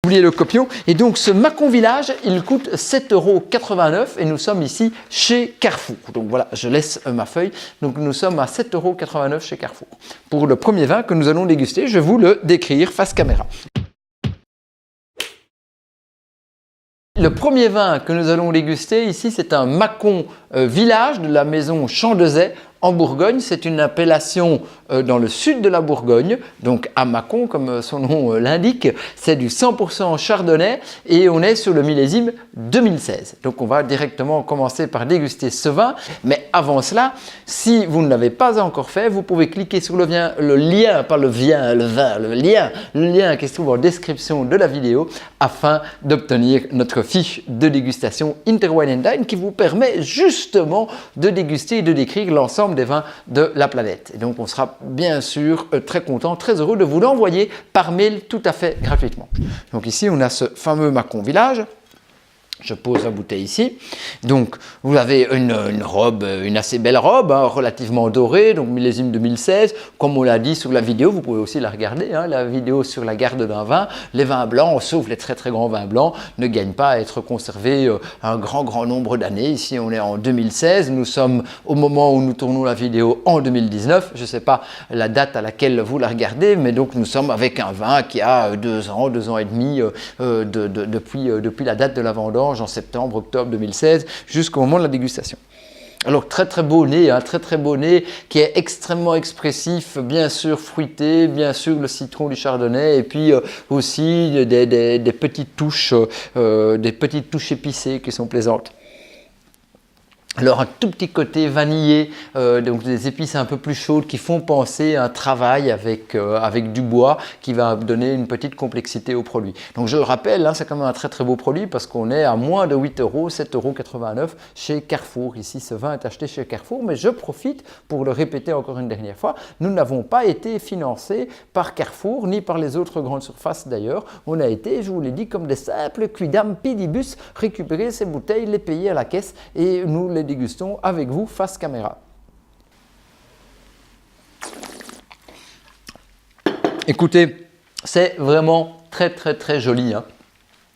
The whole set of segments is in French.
Oubliez le copion. Et donc ce Mâcon Village, il coûte 7,89 € et nous sommes ici chez Carrefour. Donc voilà, je laisse ma feuille. Donc nous sommes à 7,89 € chez Carrefour. Pour le premier vin que nous allons déguster, je vais vous le décrire face caméra. Le premier vin que nous allons déguster ici, c'est un Mâcon Village de la maison Chandezais en Bourgogne. C'est une appellation dans le sud de la Bourgogne, donc à Mâcon comme son nom l'indique. C'est du 100% chardonnay et on est sur le millésime 2016. Donc on va directement commencer par déguster ce vin. Mais avant cela, si vous ne l'avez pas encore fait, vous pouvez cliquer sur le lien qui se trouve en description de la vidéo afin d'obtenir notre fiche de dégustation Interwine & Dine qui vous permet justement de déguster et de décrire l'ensemble des vins de la planète. Et donc on sera bien sûr très content, très heureux de vous l'envoyer par mail tout à fait gratuitement. Donc ici on a ce fameux Mâcon Village. Je pose la bouteille ici. Donc, vous avez une robe, une assez belle robe, hein, relativement dorée, donc millésime 2016. Comme on l'a dit sur la vidéo, vous pouvez aussi la regarder, hein, la vidéo sur la garde d'un vin. Les vins blancs, sauf les très très grands vins blancs, ne gagnent pas à être conservés un grand nombre d'années. Ici, on est en 2016. Nous sommes au moment où nous tournons la vidéo en 2019. Je ne sais pas la date à laquelle vous la regardez, mais donc nous sommes avec un vin qui a 2 ans et demi depuis la date de la vendange en septembre, octobre 2016 jusqu'au moment de la dégustation. Alors très beau nez, hein, très beau nez qui est extrêmement expressif, bien sûr fruité, bien sûr le citron du chardonnay et puis aussi des petites touches épicées qui sont plaisantes. Alors un tout petit côté vanillé, donc des épices un peu plus chaudes qui font penser à un travail avec du bois qui va donner une petite complexité au produit. Donc je le rappelle, hein, c'est quand même un très beau produit parce qu'on est à moins de 8 €, 7,89 € chez Carrefour. Ici ce vin est acheté chez Carrefour, mais je profite pour le répéter encore une dernière fois, nous n'avons pas été financés par Carrefour ni par les autres grandes surfaces d'ailleurs. On a été, je vous l'ai dit, comme des simples quidam pidibus, récupérer ces bouteilles, les payer à la caisse et nous les dégustons avec vous face caméra. Écoutez, c'est vraiment très joli. Hein.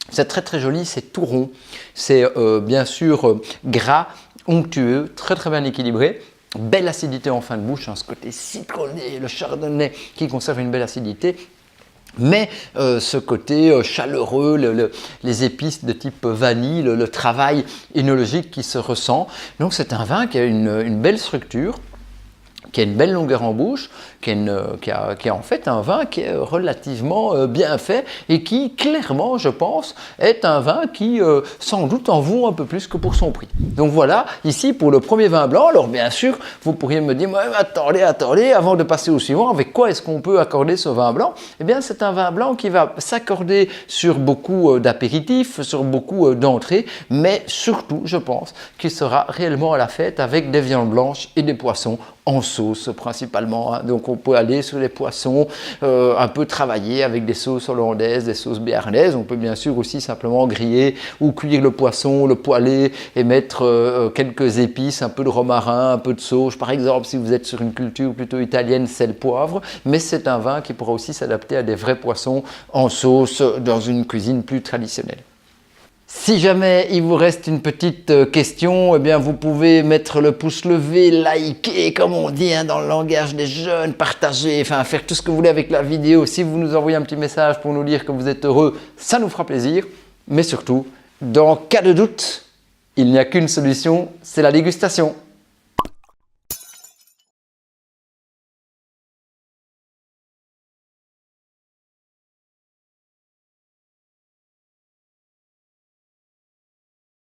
C'est très joli, c'est tout rond, c'est bien sûr gras, onctueux, très bien équilibré. Belle acidité en fin de bouche, hein, ce côté citronné, le chardonnay qui conserve une belle acidité. Mais ce côté chaleureux, les épices de type vanille, le travail œnologique qui se ressent. Donc c'est un vin qui a une belle structure, qui a une belle longueur en bouche, qui est en fait un vin qui est relativement bien fait et qui clairement, je pense, est un vin qui sans doute en vaut un peu plus que pour son prix. Donc voilà, ici pour le premier vin blanc, alors bien sûr, vous pourriez me dire, attendez, avant de passer au suivant, avec quoi est-ce qu'on peut accorder ce vin blanc? Eh bien c'est un vin blanc qui va s'accorder sur beaucoup d'apéritifs, sur beaucoup d'entrées, mais surtout, je pense, qu'il sera réellement à la fête avec des viandes blanches et des poissons en sauce principalement. Hein. Donc on peut aller sur les poissons, un peu travailler avec des sauces hollandaises, des sauces béarnaises. On peut bien sûr aussi simplement griller ou cuire le poisson, le poêler et mettre quelques épices, un peu de romarin, un peu de sauge. Par exemple, si vous êtes sur une culture plutôt italienne, sel, poivre. Mais c'est un vin qui pourra aussi s'adapter à des vrais poissons en sauce dans une cuisine plus traditionnelle. Si jamais il vous reste une petite question, eh bien vous pouvez mettre le pouce levé, liker, comme on dit hein, dans le langage des jeunes, partager, enfin faire tout ce que vous voulez avec la vidéo. Si vous nous envoyez un petit message pour nous dire que vous êtes heureux, ça nous fera plaisir. Mais surtout, dans cas de doute, il n'y a qu'une solution, c'est la dégustation.